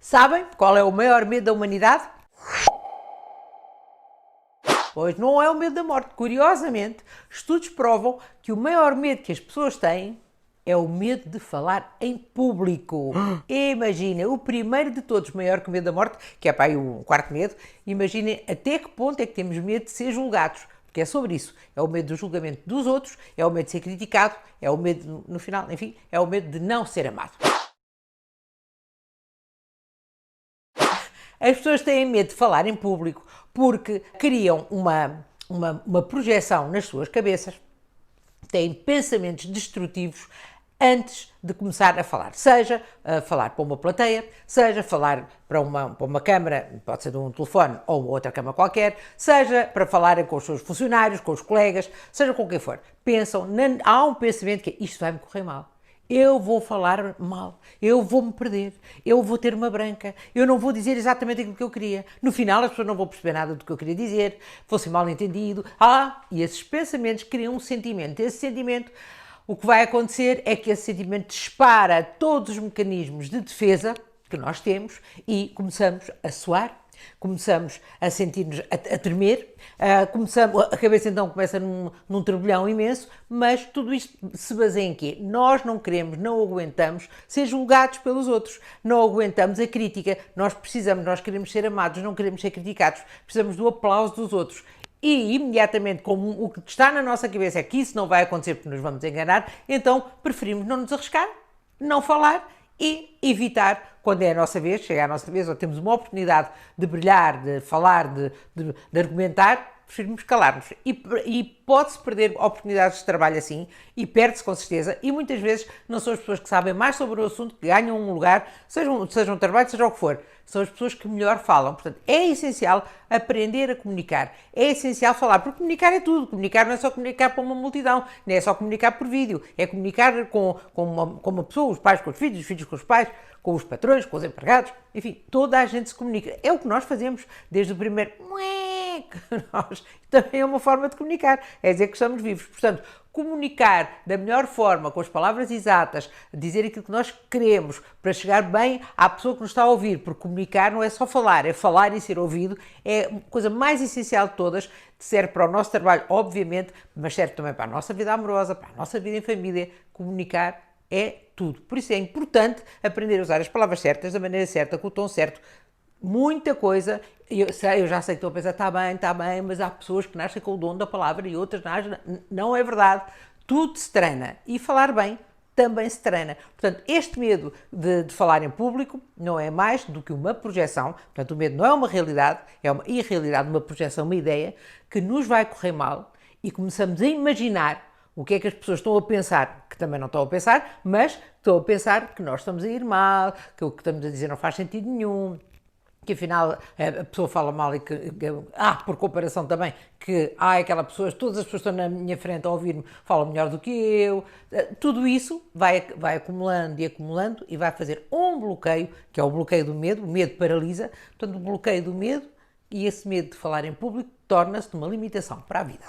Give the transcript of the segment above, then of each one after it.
Sabem qual é o maior medo da humanidade? Pois não é o medo da morte. Curiosamente, estudos provam que o maior medo que as pessoas têm é o medo de falar em público. Imagina, o primeiro de todos, maior que o medo da morte, que é para aí o quarto medo, imaginem até que ponto é que temos medo de ser julgados. Porque é sobre isso. É o medo do julgamento dos outros, é o medo de ser criticado, é o medo, no final, enfim, é o medo de não ser amado. As pessoas têm medo de falar em público porque criam uma projeção nas suas cabeças, têm pensamentos destrutivos antes de começar a falar. Seja falar para uma plateia, seja falar para uma câmara, pode ser de um telefone ou outra câmara qualquer, seja para falarem com os seus funcionários, com os colegas, seja com quem for. Pensam, há um pensamento que é, isto vai-me correr mal. Eu vou falar mal, eu vou-me perder, eu vou ter uma branca, eu não vou dizer exatamente aquilo que eu queria. No final as pessoas não vão perceber nada do que eu queria dizer, vou ser mal entendido. E esses pensamentos criam um sentimento. Esse sentimento, o que vai acontecer é que esse sentimento dispara todos os mecanismos de defesa que nós temos e começamos a suar, começamos a sentir-nos a tremer, a cabeça então começa num turbilhão imenso, mas tudo isto se baseia em quê? Nós não queremos, não aguentamos ser julgados pelos outros, não aguentamos a crítica, nós queremos ser amados, não queremos ser criticados, precisamos do aplauso dos outros. E imediatamente, como o que está na nossa cabeça é que isso não vai acontecer porque nos vamos enganar, então preferimos não nos arriscar, não falar e evitar, quando é a nossa vez, chega a nossa vez, ou temos uma oportunidade de brilhar, de falar, de argumentar, preferimos calar-nos. E pode-se perder oportunidades de trabalho assim, e perde-se com certeza, e muitas vezes não são as pessoas que sabem mais sobre o assunto que ganham um lugar, seja um trabalho, seja o que for, são as pessoas que melhor falam. Portanto, é essencial aprender a comunicar, é essencial falar, porque comunicar é tudo. Comunicar não é só comunicar para uma multidão, não é só comunicar por vídeo, é comunicar com uma pessoa, os pais com os filhos com os pais, com os patrões, com os empregados, enfim, toda a gente se comunica. É o que nós fazemos desde o primeiro que nós também é uma forma de comunicar, é dizer que estamos vivos. Portanto, comunicar da melhor forma, com as palavras exatas, dizer aquilo que nós queremos para chegar bem à pessoa que nos está a ouvir, porque comunicar não é só falar, é falar e ser ouvido, é a coisa mais essencial de todas, serve para o nosso trabalho, obviamente, mas serve também para a nossa vida amorosa, para a nossa vida em família. Comunicar é tudo. Por isso é importante aprender a usar as palavras certas, da maneira certa, com o tom certo. Muita coisa, eu já sei que estou a pensar, está bem, mas há pessoas que nascem com o dom da palavra e outras nascem, não é verdade. Tudo se treina e falar bem também se treina. Portanto, este medo de falar em público não é mais do que uma projeção. Portanto, o medo não é uma realidade, é uma irrealidade, uma projeção, uma ideia que nos vai correr mal e começamos a imaginar o que é que as pessoas estão a pensar, que também não estão a pensar, mas estão a pensar que nós estamos a ir mal, que o que estamos a dizer não faz sentido nenhum, que afinal a pessoa fala mal e por comparação também, que aquela pessoa, todas as pessoas que estão na minha frente a ouvir-me falam melhor do que eu. Tudo isso vai acumulando e vai fazer um bloqueio, que é o bloqueio do medo. O medo paralisa, portanto o bloqueio do medo, e esse medo de falar em público torna-se uma limitação para a vida.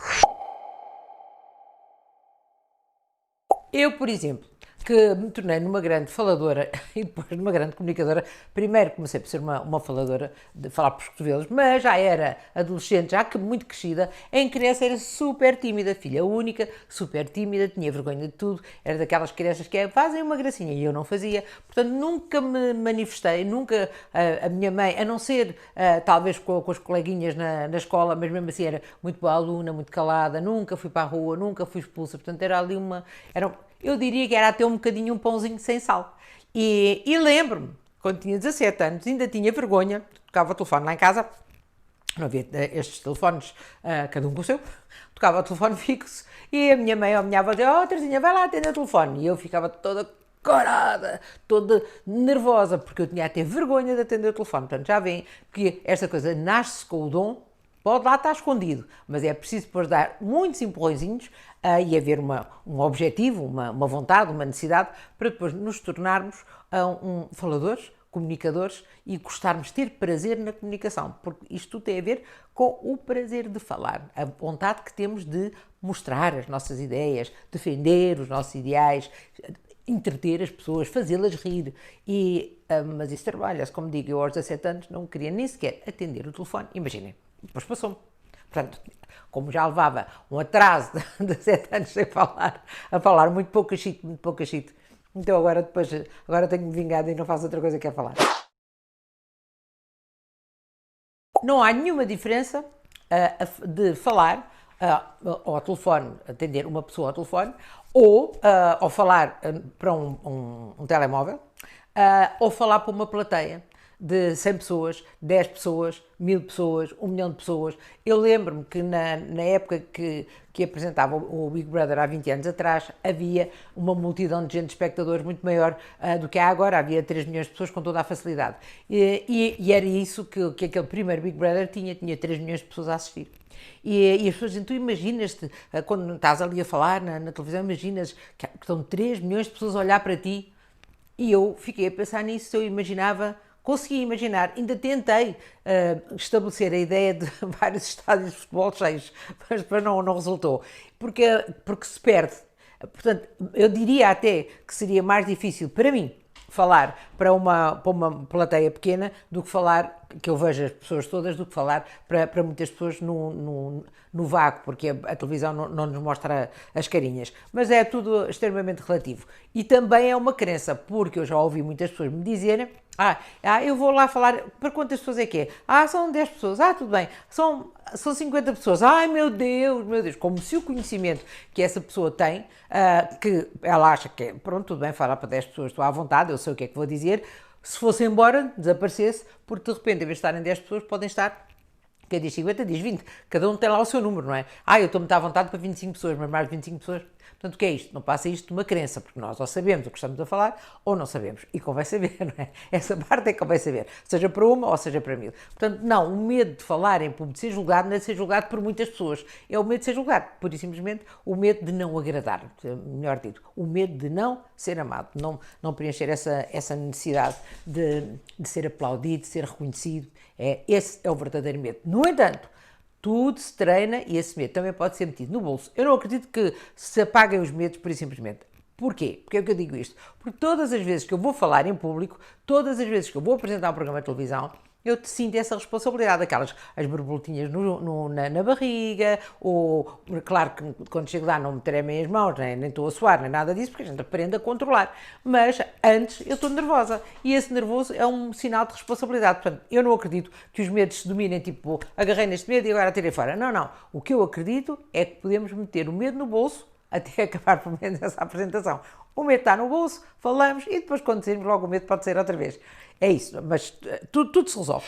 Eu, por exemplo, que me tornei numa grande faladora e depois numa grande comunicadora. Primeiro comecei por ser uma faladora de falar para os cotovelos, mas já era adolescente, já que muito crescida. Em criança era super tímida, filha única, super tímida, tinha vergonha de tudo, era daquelas crianças que fazem uma gracinha e eu não fazia. Portanto, nunca me manifestei, nunca a minha mãe, a não ser talvez com as coleguinhas na escola, mas mesmo assim era muito boa aluna, muito calada, nunca fui para a rua, nunca fui expulsa. Portanto, era ali eu diria que era até um bocadinho um pãozinho sem sal. E lembro-me, quando tinha 17 anos, ainda tinha vergonha, tocava o telefone lá em casa, não havia estes telefones, cada um com o seu, tocava o telefone fixo, e a minha mãe ou a minha avó dizia, Terezinha, vai lá atender o telefone. E eu ficava toda corada, toda nervosa, porque eu tinha até vergonha de atender o telefone. Portanto, já vem que esta coisa nasce com o dom, pode lá estar escondido, mas é preciso depois dar muitos empurrõezinhos e haver um objetivo, uma vontade, uma necessidade, para depois nos tornarmos faladores, comunicadores e gostarmos de ter prazer na comunicação, porque isto tudo tem a ver com o prazer de falar, a vontade que temos de mostrar as nossas ideias, defender os nossos ideais. entreter as pessoas, fazê-las rir. Mas isso trabalha-se, como digo, eu aos 17 anos não queria nem sequer atender o telefone. Imaginem, depois passou-me. Portanto, como já levava um atraso de 7 anos sem falar, a falar muito pouco achito, muito pouco achito. Então agora tenho-me vingado e não faço outra coisa que é falar. Não há nenhuma diferença de falar ao telefone, atender uma pessoa ao telefone, ou falar para um telemóvel, ou falar para uma plateia de 100 pessoas, 10 pessoas, 1000 pessoas, 1 milhão de pessoas. Eu lembro-me que na época que apresentava o Big Brother há 20 anos atrás, havia uma multidão de gente, de espectadores, muito maior do que há agora. Havia 3 milhões de pessoas com toda a facilidade. E era isso que aquele primeiro Big Brother tinha 3 milhões de pessoas a assistir. E as pessoas dizem, tu imaginas-te, quando estás ali a falar na televisão, imaginas que estão 3 milhões de pessoas a olhar para ti. E eu fiquei a pensar nisso, eu imaginava... Consegui imaginar, ainda tentei estabelecer a ideia de vários estádios de futebol cheios, mas não resultou, porque se perde. Portanto, eu diria até que seria mais difícil para mim falar para uma plateia pequena do que falar, que eu vejo as pessoas todas, do que falar para muitas pessoas no vácuo, porque a televisão não nos mostra as carinhas. Mas é tudo extremamente relativo. E também é uma crença, porque eu já ouvi muitas pessoas me dizerem eu vou lá falar, para quantas pessoas é que é? São 10 pessoas, tudo bem, são 50 pessoas, meu Deus, como se o conhecimento que essa pessoa tem, que ela acha que, pronto, tudo bem, falar para 10 pessoas, estou à vontade, eu sei o que é que vou dizer, se fosse embora, desaparecesse, porque de repente, em vez de estarem 10 pessoas, podem estar, quem diz 50, diz 20, cada um tem lá o seu número, não é? Eu estou muito à vontade para 25 pessoas, mas mais de 25 pessoas... Portanto, o que é isto? Não passa isto de uma crença, porque nós ou sabemos o que estamos a falar, ou não sabemos. E convém saber, não é? Essa parte é que convém saber. Seja para uma ou seja para 1000. Portanto, não, o medo de falar em público, de ser julgado, não é de ser julgado por muitas pessoas. É o medo de ser julgado. Pura e simplesmente o medo de não agradar. Melhor dito, o medo de não ser amado. Não preencher essa necessidade de ser aplaudido, de ser reconhecido. Esse é o verdadeiro medo. No entanto, tudo se treina e esse medo também pode ser metido no bolso. Eu não acredito que se apaguem os medos por simplesmente. Porquê? Porque é que eu digo isto? Porque todas as vezes que eu vou falar em público, todas as vezes que eu vou apresentar um programa de televisão, eu sinto essa responsabilidade, as borboletinhas na barriga, ou, claro que quando chego lá não me tremem as mãos, nem estou a suar, nem nada disso, porque a gente aprende a controlar. Mas antes eu estou nervosa, e esse nervoso é um sinal de responsabilidade. Portanto, eu não acredito que os medos se dominem, tipo, agarrei neste medo e agora tirei fora. Não. O que eu acredito é que podemos meter o medo no bolso até acabar pelo menos essa apresentação. O medo está no bolso, falamos e depois quando sairmos logo o medo pode sair outra vez. É isso, mas tudo se resolve.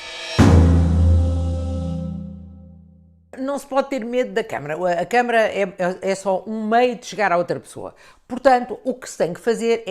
Não se pode ter medo da câmara. A câmara é só um meio de chegar a outra pessoa. Portanto, o que se tem que fazer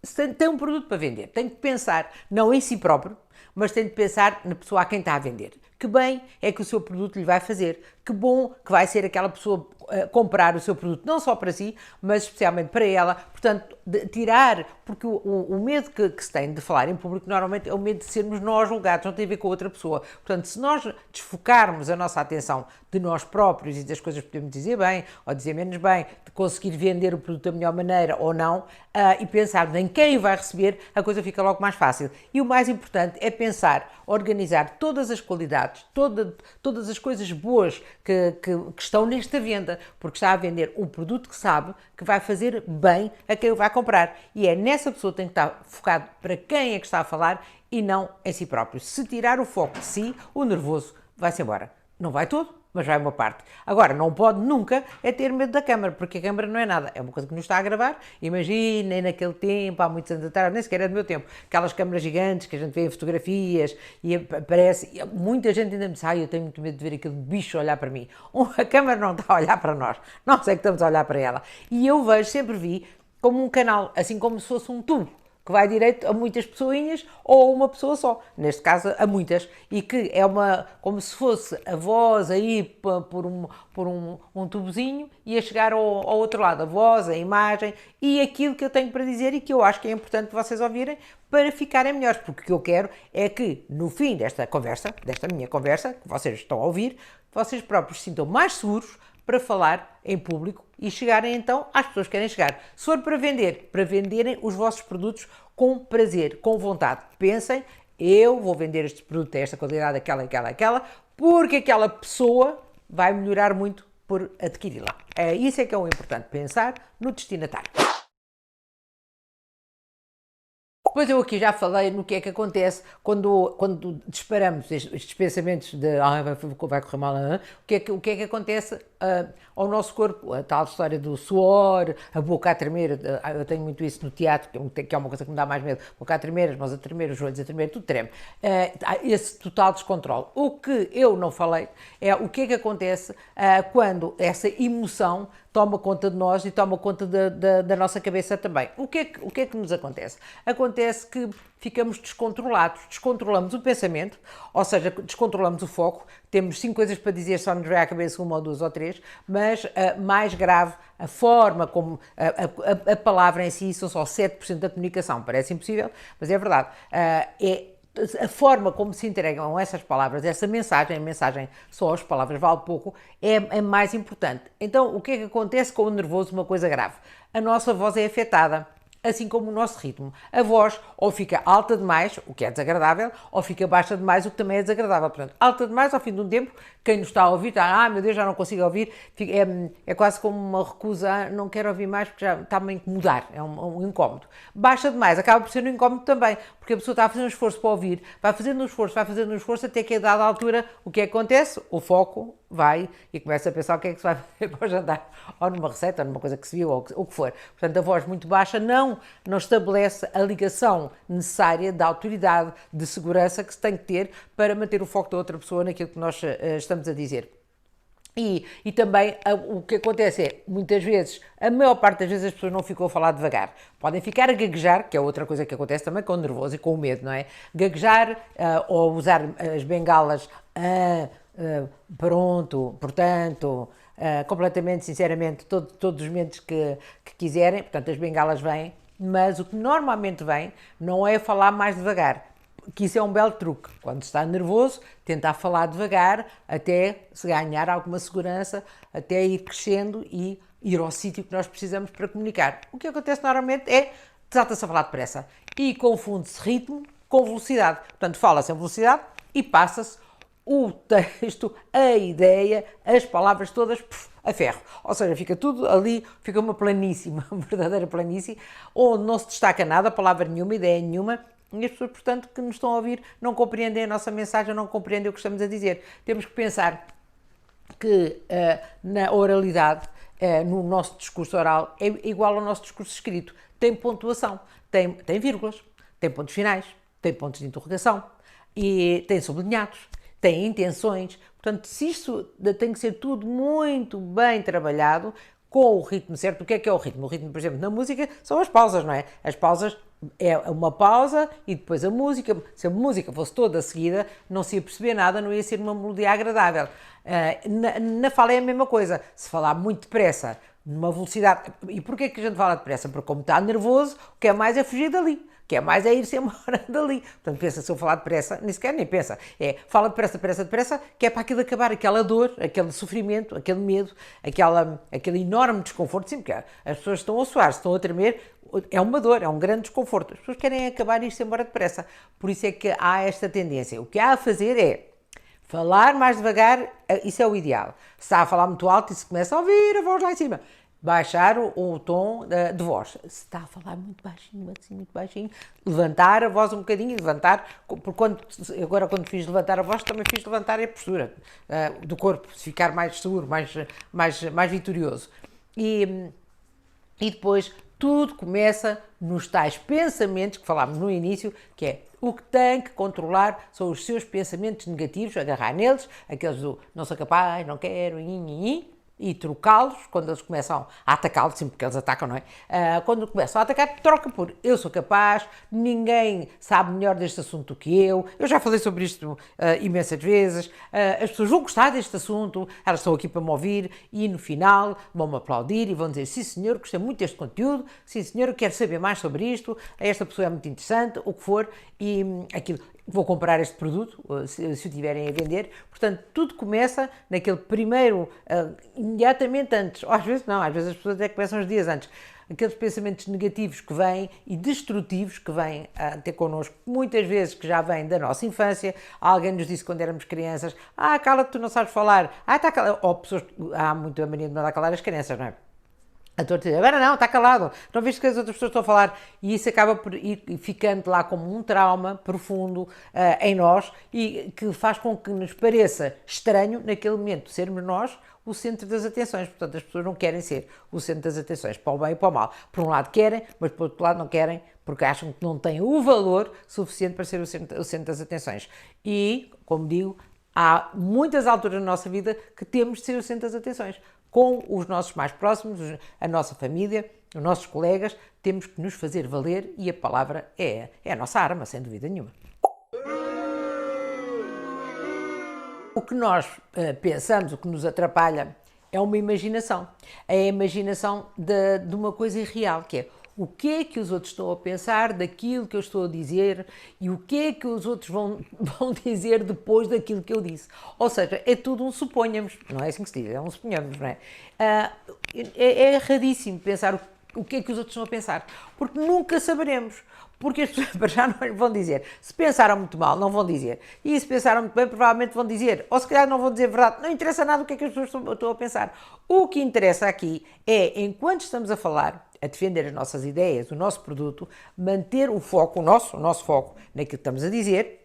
se tem um produto para vender, tem que pensar não em si próprio, mas tem de pensar na pessoa a quem está a vender. Que bem é que o seu produto lhe vai fazer, que bom que vai ser aquela pessoa comprar o seu produto, não só para si, mas especialmente para ela. Portanto, tirar, porque o medo que se tem de falar em público normalmente é o medo de sermos nós julgados, não tem a ver com outra pessoa. Portanto, se nós desfocarmos a nossa atenção de nós próprios e das coisas que podemos dizer bem ou dizer menos bem, de conseguir vender o produto da melhor maneira ou não, e pensarmos em quem vai receber, a coisa fica logo mais fácil. E o mais importante é pensar, organizar todas as qualidades, todas as coisas boas que estão nesta venda, porque está a vender um produto que sabe que vai fazer bem a quem o vai comprar. E é nessa pessoa que tem que estar focado para quem é que está a falar e não em si próprio. Se tirar o foco de si, o nervoso vai-se embora. Não vai todo, mas vai uma parte. Agora, não pode nunca ter medo da câmara, porque a câmara não é nada. É uma coisa que nos está a gravar. Imaginem naquele tempo, há muitos anos atrás, nem sequer é do meu tempo, aquelas câmaras gigantes que a gente vê em fotografias e parece... Muita gente ainda me diz, eu tenho muito medo de ver aquele bicho olhar para mim. A câmara não está a olhar para nós. Nós é que estamos a olhar para ela. E eu sempre vi como um canal, assim como se fosse um tubo, que vai direito a muitas pessoinhas ou a uma pessoa só, neste caso a muitas, e que é como se fosse a voz aí por um tubozinho e a chegar ao outro lado, a voz, a imagem e aquilo que eu tenho para dizer e que eu acho que é importante vocês ouvirem para ficarem melhores, porque o que eu quero é que no fim desta minha conversa, que vocês estão a ouvir, vocês próprios se sintam mais seguros para falar em público e chegarem então às pessoas que querem chegar. Se for para vender, para venderem os vossos produtos com prazer, com vontade. Pensem, eu vou vender este produto a esta qualidade, aquela, porque aquela pessoa vai melhorar muito por adquiri-la. Isso é que é o importante, pensar no destinatário. Pois eu aqui já falei no que é que acontece quando disparamos estes pensamentos de vai correr mal, o que é que acontece ao nosso corpo, a tal história do suor, a boca a tremer, eu tenho muito isso no teatro, que é uma coisa que me dá mais medo, boca a tremer, as mãos a tremer, os joelhos a tremer, tudo treme. Esse total descontrole. O que eu não falei é o que é que acontece quando essa emoção toma conta de nós e toma conta da nossa cabeça também. O que é que nos acontece? Acontece que ficamos descontrolados, descontrolamos o pensamento, ou seja, descontrolamos o foco, temos 5 coisas para dizer, só nos vem à cabeça 1 ou 2 ou 3, mas mais grave, a forma como a palavra em si são só 7% da comunicação, parece impossível, mas é verdade, a forma como se entregam essas palavras, essa mensagem, a mensagem só as palavras vale pouco, é mais importante. Então, o que é que acontece com o nervoso? Uma coisa grave. A nossa voz é afetada, assim como o nosso ritmo. A voz ou fica alta demais, o que é desagradável, ou fica baixa demais, o que também é desagradável. Portanto, alta demais, ao fim de um tempo, quem nos está a ouvir está, meu Deus, já não consigo ouvir, é quase como uma recusa, não quero ouvir mais porque já está-me a incomodar, é um incómodo. Baixa demais, acaba por ser um incómodo também, porque a pessoa está a fazer um esforço para ouvir, vai fazendo um esforço, até que a dada altura, o que acontece? O foco vai e começa a pensar o que é que se vai fazer para o jantar, ou numa receita, ou numa coisa que se viu, ou o que for. Portanto, a voz muito baixa não estabelece a ligação necessária da autoridade, de segurança que se tem que ter para manter o foco da outra pessoa naquilo que nós estamos a dizer. E também o que acontece é, muitas vezes, a maior parte das vezes as pessoas não ficam a falar devagar. Podem ficar a gaguejar, que é outra coisa que acontece também com o nervoso e com o medo, não é? Gaguejar ou usar as bengalas pronto, portanto, completamente, sinceramente, todos os momentos que quiserem, portanto as bengalas vêm, mas o que normalmente vem não é falar mais devagar, que isso é um belo truque. Quando está nervoso, tentar falar devagar até se ganhar alguma segurança, até ir crescendo e ir ao sítio que nós precisamos para comunicar. O que acontece normalmente é desata-se a falar depressa e confunde-se ritmo com velocidade. Portanto, fala-se em velocidade e passa-se o texto, a ideia, as palavras todas a ferro. Ou seja, fica tudo ali, fica uma planície, uma verdadeira planície, onde não se destaca nada, palavra nenhuma, ideia nenhuma, e as pessoas, portanto, que nos estão a ouvir não compreendem a nossa mensagem, não compreendem o que estamos a dizer. Temos que pensar que na oralidade, no nosso discurso oral, é igual ao nosso discurso escrito. Tem pontuação, tem vírgulas, tem pontos finais, tem pontos de interrogação, e tem sublinhados, tem intenções. Portanto, se isto tem que ser tudo muito bem trabalhado, com o ritmo certo. O que é o ritmo? O ritmo, por exemplo, na música são as pausas, não é? As pausas é uma pausa e depois a música. Se a música fosse toda seguida, não se ia perceber nada, não ia ser uma melodia agradável. Na fala é a mesma coisa. Se falar muito depressa, numa velocidade... E porquê que a gente fala depressa? Porque como está nervoso, o que é mais é fugir dali. O que é mais é ir-se embora dali. Portanto, pensa, se eu falar depressa, nem sequer nem pensa. Fala depressa, que é para aquilo acabar, aquela dor, aquele sofrimento, aquele medo, aquele enorme desconforto. Sim, porque as pessoas estão a suar, estão a tremer, é uma dor, é um grande desconforto. As pessoas querem acabar e ir-se embora depressa. Por isso é que há esta tendência. O que há a fazer é falar mais devagar, isso é o ideal. Se está a falar muito alto e se começa a ouvir a voz lá em cima, baixar o tom de voz. Se está a falar muito baixinho, levantar a voz um bocadinho, porque agora quando fiz levantar a voz, também fiz levantar a postura do corpo, se ficar mais seguro, mais vitorioso. E depois tudo começa nos tais pensamentos que falámos no início, que é o que tem que controlar são os seus pensamentos negativos, agarrar neles, aqueles do não sou capaz, não quero, e trocá-los, quando eles começam a atacá-los, sim, porque eles atacam, não é? Quando começam a atacar, troca por eu sou capaz, ninguém sabe melhor deste assunto do que eu já falei sobre isto imensas vezes, as pessoas vão gostar deste assunto, elas estão aqui para me ouvir e no final vão-me aplaudir e vão dizer sim senhor, gostei muito deste conteúdo, sim senhor, eu quero saber mais sobre isto, esta pessoa é muito interessante, o que for, e aquilo... vou comprar este produto, se o tiverem a vender. Portanto, tudo começa naquele primeiro, imediatamente antes, ou às vezes não, às vezes as pessoas até começam uns dias antes, aqueles pensamentos negativos que vêm e destrutivos que vêm ter connosco, muitas vezes que já vêm da nossa infância. Alguém nos disse quando éramos crianças, cala-te, tu não sabes falar, está calado, ou pessoas, há muito a mania de mandar calar as crianças, não é? A tua dizer, agora não, está calado, não viste que as outras pessoas estão a falar, e isso acaba por ir ficando lá como um trauma profundo em nós e que faz com que nos pareça estranho naquele momento sermos nós o centro das atenções. Portanto, as pessoas não querem ser o centro das atenções, para o bem e para o mal. Por um lado querem, mas por outro lado não querem, porque acham que não têm o valor suficiente para ser o centro das atenções. E, como digo, há muitas alturas na nossa vida que temos de ser o centro das atenções. Com os nossos mais próximos, a nossa família, os nossos colegas, temos que nos fazer valer e a palavra é a nossa arma, sem dúvida nenhuma. O que nós pensamos, o que nos atrapalha, é uma imaginação. É a imaginação de uma coisa irreal, que é o que é que os outros estão a pensar daquilo que eu estou a dizer e o que é que os outros vão dizer depois daquilo que eu disse. Ou seja, é tudo um suponhamos, não é assim que se diz, é um suponhamos, não é? É erradíssimo pensar o que é que os outros estão a pensar, porque nunca saberemos. Porque as pessoas já não vão dizer. Se pensaram muito mal, não vão dizer. E se pensaram muito bem, provavelmente vão dizer. Ou se calhar não vão dizer a verdade. Não interessa nada o que é que as pessoas estão a pensar. O que interessa aqui é, enquanto estamos a falar, a defender as nossas ideias, o nosso produto, manter o foco, o nosso foco naquilo que estamos a dizer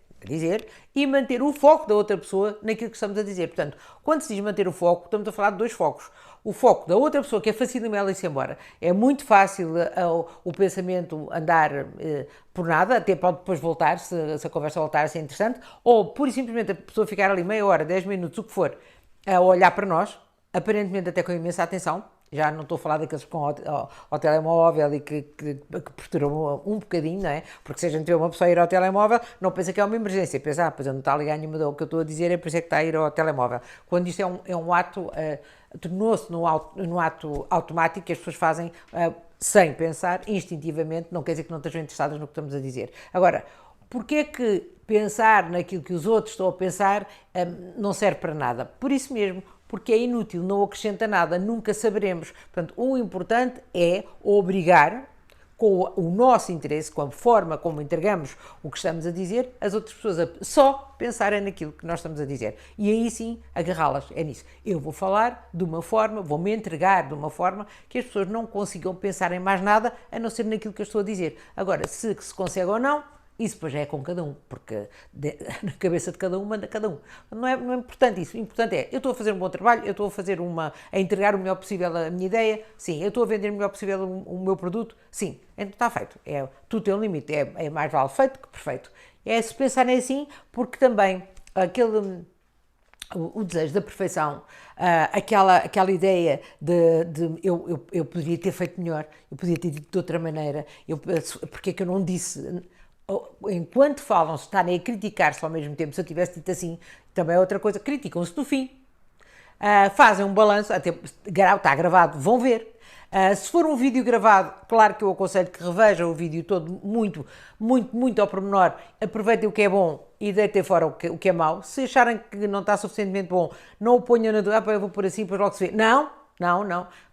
e manter o foco da outra pessoa naquilo que estamos a dizer. Portanto, quando se diz manter o foco, estamos a falar de dois focos. O foco da outra pessoa, que é facilmente ela ir-se embora. É muito fácil o pensamento andar por nada, até pode depois voltar, se a conversa voltar a ser interessante, ou pura e simplesmente a pessoa ficar ali meia hora, 10 minutos, o que for, a olhar para nós, aparentemente até com imensa atenção. Já não estou a falar daqueles que vão ao telemóvel e que perturbam um bocadinho, não é? Porque se a gente vê uma pessoa ir ao telemóvel, não pensa que é uma emergência, pensa, pois não está a ligar nenhuma, o que eu estou a dizer é por isso é que está a ir ao telemóvel. Quando isto é um ato, tornou-se num ato automático que as pessoas fazem sem pensar, instintivamente, não quer dizer que não estejam interessadas no que estamos a dizer. Agora, porquê é que pensar naquilo que os outros estão a pensar não serve para nada? Por isso mesmo, porque é inútil, não acrescenta nada, nunca saberemos. Portanto, o importante é obrigar, com o nosso interesse, com a forma como entregamos o que estamos a dizer, as outras pessoas a só pensarem naquilo que nós estamos a dizer. E aí sim, agarrá-las. É nisso. Eu vou falar de uma forma, vou-me entregar de uma forma que as pessoas não consigam pensar em mais nada, a não ser naquilo que eu estou a dizer. Agora, se consegue ou não, isso depois já é com cada um, porque na cabeça de cada um manda cada um. Não é importante isso. O importante é, eu estou a fazer um bom trabalho, eu estou a entregar o melhor possível a minha ideia, sim. Eu estou a vender o melhor possível o meu produto, sim. Então está feito. Tudo tem um limite. É mais vale feito que perfeito. É se pensarem assim, porque também o desejo da perfeição, aquela ideia de eu poderia ter feito melhor, eu poderia ter dito de outra maneira, porque é que eu não disse... Enquanto falam, se estarem a criticar-se ao mesmo tempo, se eu tivesse dito assim, também é outra coisa, criticam-se no fim, fazem um balanço, até está gravado, vão ver. Se for um vídeo gravado, claro que eu aconselho que revejam o vídeo todo muito, muito, muito ao pormenor, aproveitem o que é bom e deitem fora o que é mau. Se acharem que não está suficientemente bom, não o ponham na dúvida, eu vou pôr assim, depois logo se vê. Não.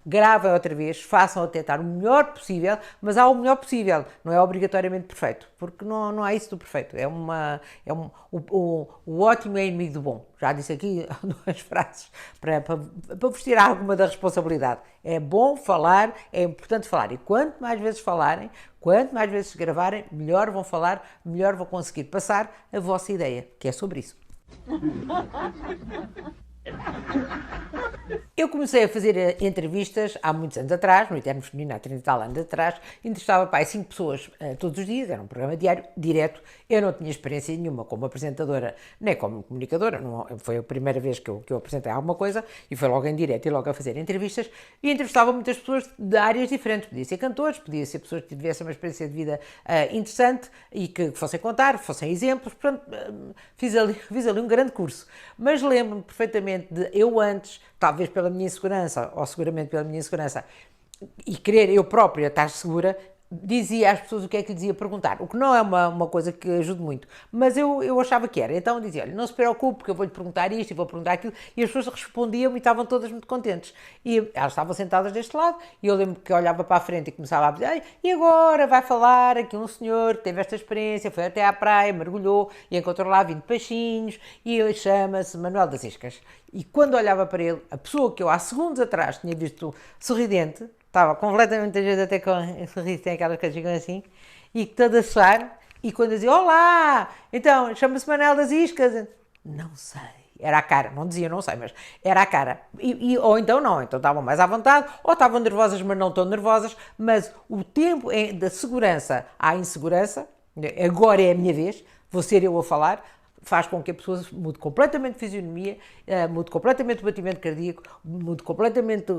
Gravem outra vez, façam tentar o melhor possível, mas há o melhor possível, não é obrigatoriamente perfeito, porque não há isso do perfeito. O ótimo é inimigo do bom. Já disse aqui duas frases para vos tirar alguma da responsabilidade. É bom falar, é importante falar. E quanto mais vezes falarem, quanto mais vezes gravarem, melhor vão falar, melhor vão conseguir passar a vossa ideia, que é sobre isso. Eu comecei a fazer entrevistas há muitos anos atrás, no Eterno Feminino, há 30 e tal anos atrás, entrevistava 5 pessoas todos os dias, era um programa diário, direto. Eu não tinha experiência nenhuma como apresentadora, nem como comunicadora, foi a primeira vez que eu apresentei alguma coisa, e foi logo em direto e logo a fazer entrevistas, e entrevistava muitas pessoas de áreas diferentes, podia ser cantores, podia ser pessoas que tivessem uma experiência de vida interessante e que fossem contar, fossem exemplos, portanto, fiz ali um grande curso. Mas lembro-me perfeitamente de eu antes, talvez pela minha insegurança, ou seguramente pela minha insegurança, e querer eu própria estar segura, dizia às pessoas o que é que lhe dizia perguntar, o que não é uma coisa que ajude muito, mas eu achava que era. Então dizia, olha, não se preocupe porque eu vou-lhe perguntar isto e vou perguntar aquilo, e as pessoas respondiam e estavam todas muito contentes. E elas estavam sentadas deste lado e eu lembro que olhava para a frente e começava a dizer, e agora vai falar aqui um senhor que teve esta experiência, foi até à praia, mergulhou e encontrou lá 20 peixinhos e ele chama-se Manuel das Iscas. E quando olhava para ele, a pessoa que eu há segundos atrás tinha visto sorridente, estava completamente, às vezes até com sorriso, tem aquelas coisas que ficam assim, e toda a suar, e quando dizia, olá, então, chama-se Manel das Iscas, não sei, era a cara, não dizia não sei, mas era a cara, ou então não, então estavam mais à vontade, ou estavam nervosas, mas não tão nervosas, mas o tempo da segurança à insegurança, agora é a minha vez, vou ser eu a falar, faz com que a pessoa mude completamente de fisionomia, mude completamente o batimento cardíaco, mude completamente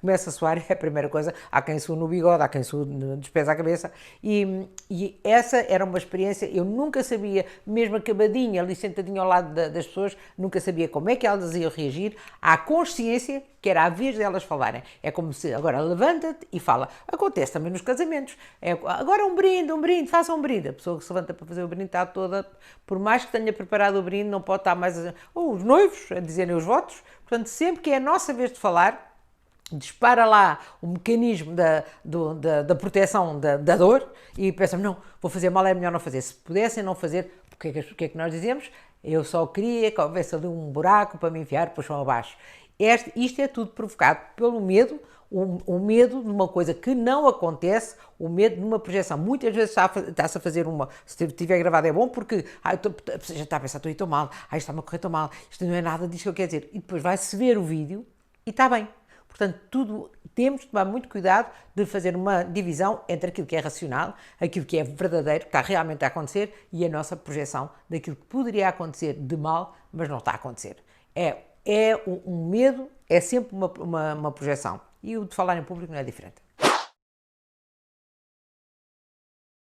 começa a suar, é a primeira coisa, há quem sua no bigode, há quem sua dos pés à cabeça, e essa era uma experiência, eu nunca sabia, mesmo acabadinha, ali sentadinha ao lado das pessoas, nunca sabia como é que elas iam reagir à consciência que era a vez delas falarem. É como se, agora levanta-te e fala. Acontece também nos casamentos. Agora um brinde, faça um brinde. A pessoa que se levanta para fazer o brinde está toda, por mais que tenha preparado o brinde, não pode estar mais... Ou os noivos a dizerem os votos. Portanto, sempre que é a nossa vez de falar, dispara lá o mecanismo da proteção da dor e pensamos, não, vou fazer mal, é melhor não fazer. Se pudessem não fazer, o que é que nós dizemos? Eu só queria que houvesse ali um buraco para me enfiar para o chão abaixo. Isto é tudo provocado pelo medo, o medo de uma coisa que não acontece, o medo de uma projeção. Muitas vezes está-se a fazer uma, se estiver gravado é bom porque já está a pensar, estou aí tão mal, isto está-me a correr tão mal, isto não é nada disto que eu quero dizer. E depois vai-se ver o vídeo e está bem. Portanto, temos de tomar muito cuidado de fazer uma divisão entre aquilo que é racional, aquilo que é verdadeiro, que está realmente a acontecer, e a nossa projeção daquilo que poderia acontecer de mal, mas não está a acontecer. Um medo, é sempre uma projeção. E o de falar em público não é diferente.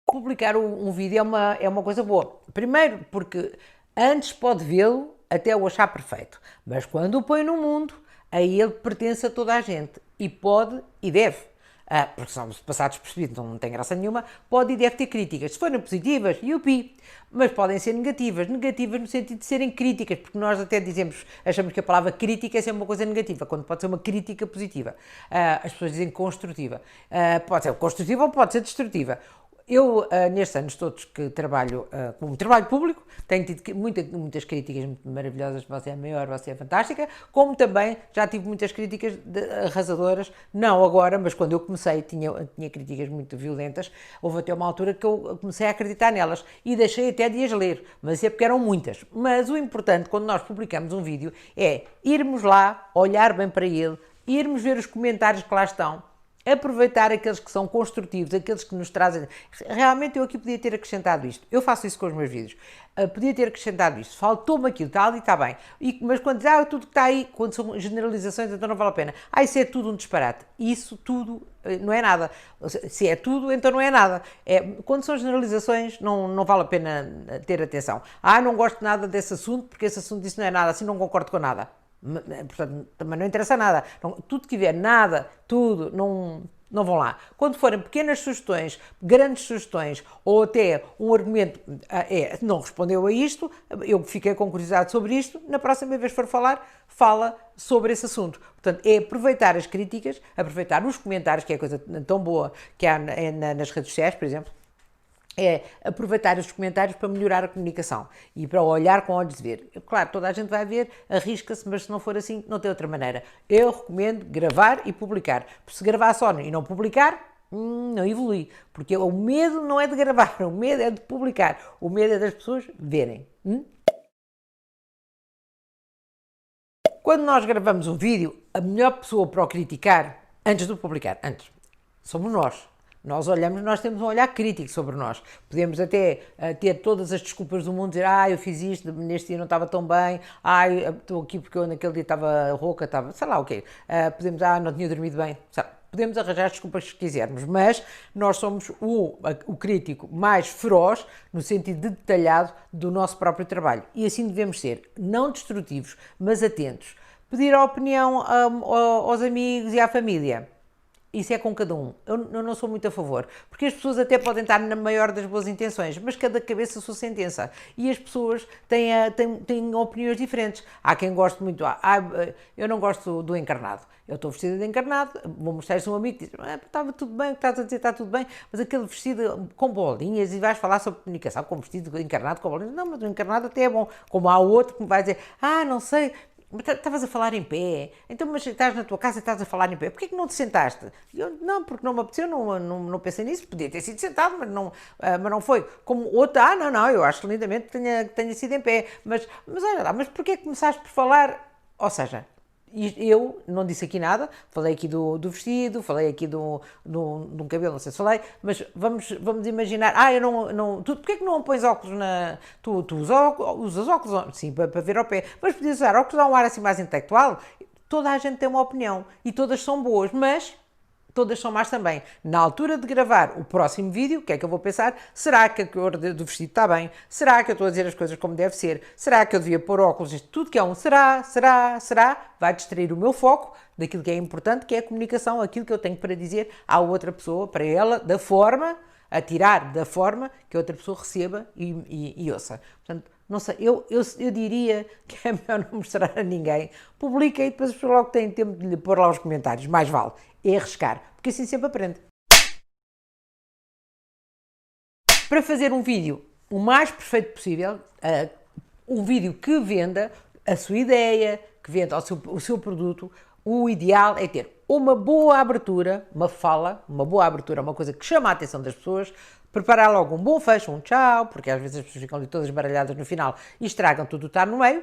Publicar um vídeo é uma coisa boa. Primeiro, porque antes pode vê-lo até o achar perfeito. Mas quando o põe no mundo, aí ele pertence a toda a gente. E pode e deve. Porque são passados percebidos, não tem graça nenhuma, pode e deve ter críticas. Se forem positivas, yupi, mas podem ser negativas no sentido de serem críticas, porque nós até achamos que a palavra crítica é sempre uma coisa negativa, quando pode ser uma crítica positiva. As pessoas dizem construtiva. Pode ser construtiva ou pode ser destrutiva. Eu, nestes anos todos que trabalho como trabalho público, tenho tido muitas críticas muito maravilhosas, você é maior, você é fantástica, como também já tive muitas críticas arrasadoras, não agora, mas quando eu comecei tinha críticas muito violentas, houve até uma altura que eu comecei a acreditar nelas e deixei até de as ler, mas isso é porque eram muitas. Mas o importante quando nós publicamos um vídeo é irmos lá, olhar bem para ele, irmos ver os comentários que lá estão, aproveitar aqueles que são construtivos, aqueles que nos trazem... Realmente eu aqui podia ter acrescentado isto. Eu faço isso com os meus vídeos. Podia ter acrescentado isto. Faltou-me aquilo, está ali, está bem. Mas quando diz, tudo que está aí, quando são generalizações, então não vale a pena. Isso é tudo um disparate. Isso tudo não é nada. Se é tudo, então não é nada. Quando são generalizações, não vale a pena ter atenção. Não gosto nada desse assunto, porque esse assunto disso não é nada, assim não concordo com nada. Portanto, também não interessa nada. Tudo que tiver nada, tudo, não vão lá. Quando forem pequenas sugestões, grandes sugestões, ou até um argumento, não respondeu a isto, eu fiquei com curiosidade sobre isto, na próxima vez que for falar, fala sobre esse assunto. Portanto, é aproveitar as críticas, aproveitar os comentários, que é coisa tão boa que há nas redes sociais, por exemplo, é aproveitar os comentários para melhorar a comunicação e para olhar com olhos de ver. Claro, toda a gente vai ver, arrisca-se, mas se não for assim, não tem outra maneira. Eu recomendo gravar e publicar. Se gravar só e não publicar, não evolui. Porque o medo não é de gravar, o medo é de publicar. O medo é das pessoas verem. Quando nós gravamos um vídeo, a melhor pessoa para o criticar, antes de o publicar, somos nós. Nós olhamos, nós temos um olhar crítico sobre nós. Podemos até ter todas as desculpas do mundo, dizer, eu fiz isto, neste dia não estava tão bem, estou aqui porque eu naquele dia estava rouca, sei lá o quê. Podemos, não tinha dormido bem, podemos arranjar as desculpas que quisermos, mas nós somos o crítico mais feroz, no sentido de detalhado, do nosso próprio trabalho. E assim devemos ser, não destrutivos, mas atentos. Pedir a opinião aos amigos e à família. isso é com cada um. Eu não sou muito a favor, porque as pessoas até podem estar na maior das boas intenções, mas cada cabeça a sua sentença. E as pessoas têm opiniões diferentes. Há quem goste muito, eu não gosto do encarnado. Eu estou vestida de encarnado, vou mostrar isso a um amigo que diz, estava tudo bem, o que estás a dizer está tudo bem, mas aquele vestido com bolinhas, e vais falar sobre comunicação com vestido encarnado com bolinhas, não, mas o encarnado até é bom. Como há outro que me vai dizer, não sei, estavas a falar em pé, então mas estás na tua casa e estás a falar em pé, porquê que não te sentaste? Eu, não, porque não me apeteceu, não pensei nisso, podia ter sido sentado, mas não foi. Como outra, não, eu acho lindamente que tenha sido em pé, mas olha lá, mas porquê que começaste por falar, ou seja, eu não disse aqui nada, falei aqui do vestido, falei aqui de um cabelo, não sei se falei, mas vamos imaginar, tu porquê que não pões óculos tu usas óculos, sim, para ver ao pé, mas podias usar óculos a um ar assim mais intelectual. Toda a gente tem uma opinião e todas são boas, mas todas são más também. Na altura de gravar o próximo vídeo, o que é que eu vou pensar? Será que a cor do vestido está bem? Será que eu estou a dizer as coisas como deve ser? Será que eu devia pôr óculos? Isto tudo que é um será? Vai distrair o meu foco daquilo que é importante, que é a comunicação, aquilo que eu tenho para dizer à outra pessoa, para ela, a tirar da forma que a outra pessoa receba e ouça. Portanto, não sei, eu diria que é melhor não mostrar a ninguém. Publica e depois as pessoas logo têm tempo de lhe pôr lá os comentários. Mais vale. É arriscar, porque assim sempre aprende. Para fazer um vídeo o mais perfeito possível, um vídeo que venda a sua ideia, que venda o seu produto, o ideal é ter uma boa abertura, uma boa abertura, uma coisa que chama a atenção das pessoas, preparar logo um bom fecho, um tchau, porque às vezes as pessoas ficam ali todas baralhadas no final e estragam tudo o que está no meio,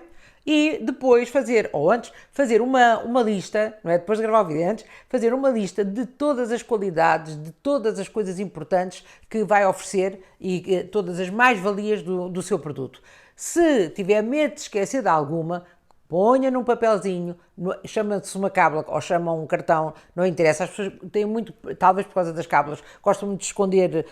e depois fazer uma lista, não é? Depois de gravar o vídeo antes, fazer uma lista de todas as qualidades, de todas as coisas importantes que vai oferecer e todas as mais-valias do seu produto. Se tiver medo de esquecer de alguma, ponha num papelzinho, chama-se uma cábula ou chama um cartão, não interessa, as pessoas têm muito, talvez por causa das cábulas, gostam muito de esconder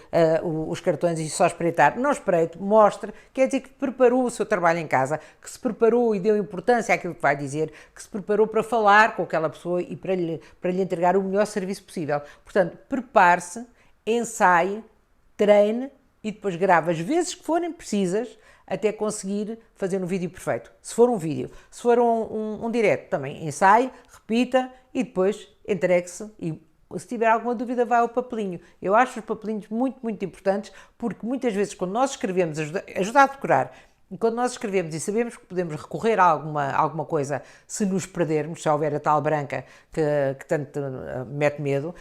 os cartões e só espreitar. Não espreite, mostre, quer dizer que preparou o seu trabalho em casa, que se preparou e deu importância àquilo que vai dizer, que se preparou para falar com aquela pessoa e para lhe entregar o melhor serviço possível. Portanto, prepare-se, ensaie, treine e depois grave as vezes que forem precisas até conseguir fazer um vídeo perfeito. Se for um vídeo, se for um direto, também ensaie, repita e depois entregue-se e se tiver alguma dúvida vai ao papelinho. Eu acho os papelinhos muito, muito importantes porque muitas vezes quando nós escrevemos, ajuda a decorar, e quando nós escrevemos e sabemos que podemos recorrer a alguma coisa se nos perdermos, se houver a tal branca que tanto mete medo,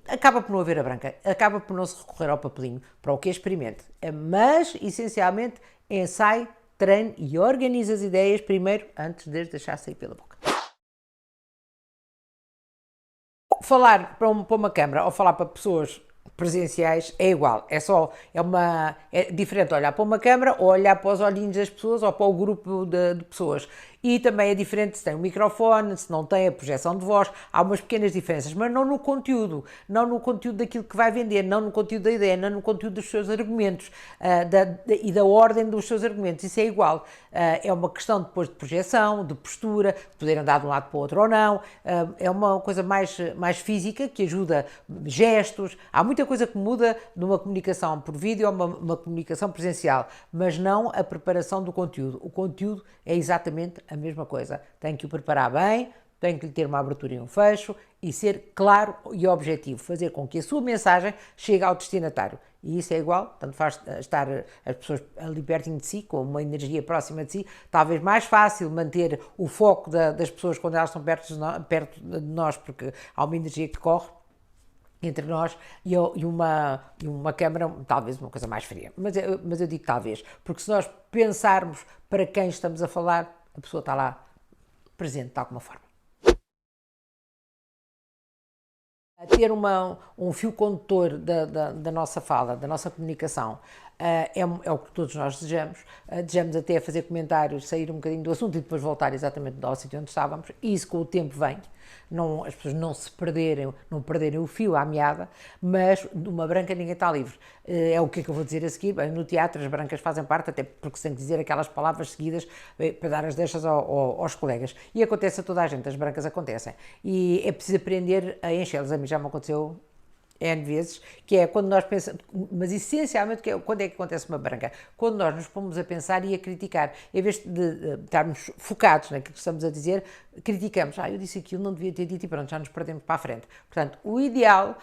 acaba por não haver a branca, acaba por não se recorrer ao papelinho, para o que experimente. Mas, essencialmente, ensaie, treine e organize as ideias primeiro, antes de as deixar sair pela boca. Falar para uma câmara ou falar para pessoas presenciais é igual, é diferente olhar para uma câmara ou olhar para os olhinhos das pessoas ou para o grupo de pessoas. E também é diferente se tem um microfone, se não tem a projeção de voz, há umas pequenas diferenças, mas não no conteúdo daquilo que vai vender, não no conteúdo da ideia, não no conteúdo dos seus argumentos e da ordem dos seus argumentos, isso é igual. É uma questão depois de projeção, de postura, de poder andar de um lado para o outro ou não, é uma coisa mais física que ajuda gestos, há muita coisa que muda numa comunicação por vídeo ou uma comunicação presencial, mas não a preparação do conteúdo. O conteúdo é exatamente a mesma coisa. Tem que o preparar bem, tem que lhe ter uma abertura e um fecho e ser claro e objetivo, fazer com que a sua mensagem chegue ao destinatário. E isso é igual, tanto faz estar as pessoas ali pertinho de si, com uma energia próxima de si, talvez mais fácil manter o foco das pessoas quando elas estão perto de nós, porque há uma energia que corre entre nós e uma câmara, talvez uma coisa mais fria. Mas eu digo talvez, porque se nós pensarmos para quem estamos a falar, a pessoa está lá presente de alguma forma. Ter um fio condutor da nossa fala, da nossa comunicação, é o que todos nós desejamos. Desejamos até fazer comentários, sair um bocadinho do assunto e depois voltar exatamente ao sítio onde estávamos, e isso com o tempo vem. Não, as pessoas não se perderem, não perderem o fio à meada, mas de uma branca ninguém está livre. É o que é que eu vou dizer a seguir? Bem, no teatro as brancas fazem parte, até porque se tem que dizer aquelas palavras seguidas para dar as deixas aos colegas. E acontece a toda a gente, as brancas acontecem. E é preciso aprender a enchê-las. A mim já me aconteceu N vezes, que é quando nós pensamos, mas essencialmente quando é que acontece uma branca? Quando nós nos pomos a pensar e a criticar, em vez de estarmos focados naquilo que estamos a dizer, criticamos, eu disse aquilo, não devia ter dito, e pronto, já nos perdemos para a frente. Portanto, o ideal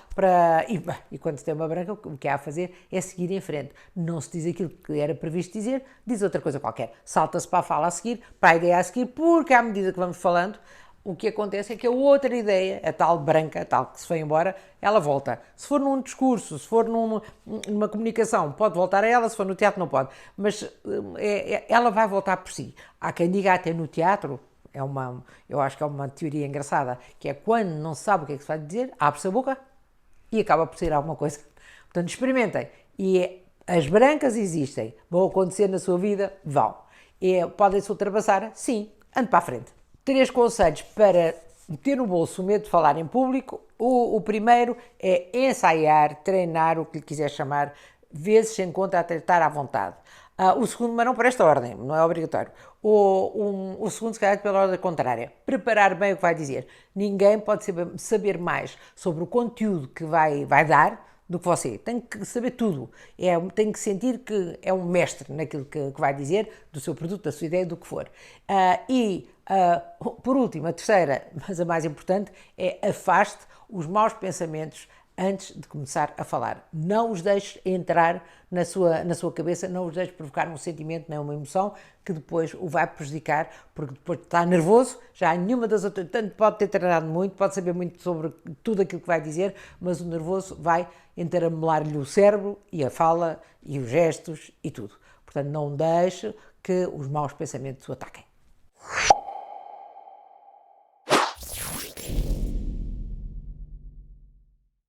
e quando se tem uma branca, o que há a fazer é seguir em frente. Não se diz aquilo que era previsto dizer, diz outra coisa qualquer. Salta-se para a fala a seguir, para a ideia a seguir, porque à medida que vamos falando, o que acontece é que a outra ideia, a tal branca, a tal que se foi embora, ela volta. Se for num discurso, se for numa comunicação, pode voltar a ela, se for no teatro não pode, mas ela vai voltar por si. Há quem diga até no teatro, eu acho que é uma teoria engraçada, que é quando não se sabe o que é que se vai dizer, abre-se a boca e acaba por sair alguma coisa. Portanto, experimentem. As brancas existem, vão acontecer na sua vida, vão. Podem-se ultrapassar? Sim, ande para a frente. 3 conselhos para meter no bolso o medo de falar em público. O primeiro é ensaiar, treinar, o que lhe quiser chamar, vezes sem conta a tratar à vontade. O segundo, mas não por esta ordem, não é obrigatório. O segundo, se calhar, pela ordem contrária. Preparar bem o que vai dizer. Ninguém pode saber mais sobre o conteúdo que vai dar do que você. Tem que saber tudo. Tem que sentir que é um mestre naquilo que vai dizer, do seu produto, da sua ideia, do que for. Por último, a terceira, mas a mais importante, é afaste os maus pensamentos antes de começar a falar. Não os deixe entrar na sua cabeça, não os deixe provocar um sentimento nem uma emoção que depois o vai prejudicar, porque depois está nervoso, já nenhuma das outras, tanto pode ter treinado muito, pode saber muito sobre tudo aquilo que vai dizer, mas o nervoso vai entaramelar-lhe o cérebro e a fala e os gestos e tudo. Portanto, não deixe que os maus pensamentos o ataquem.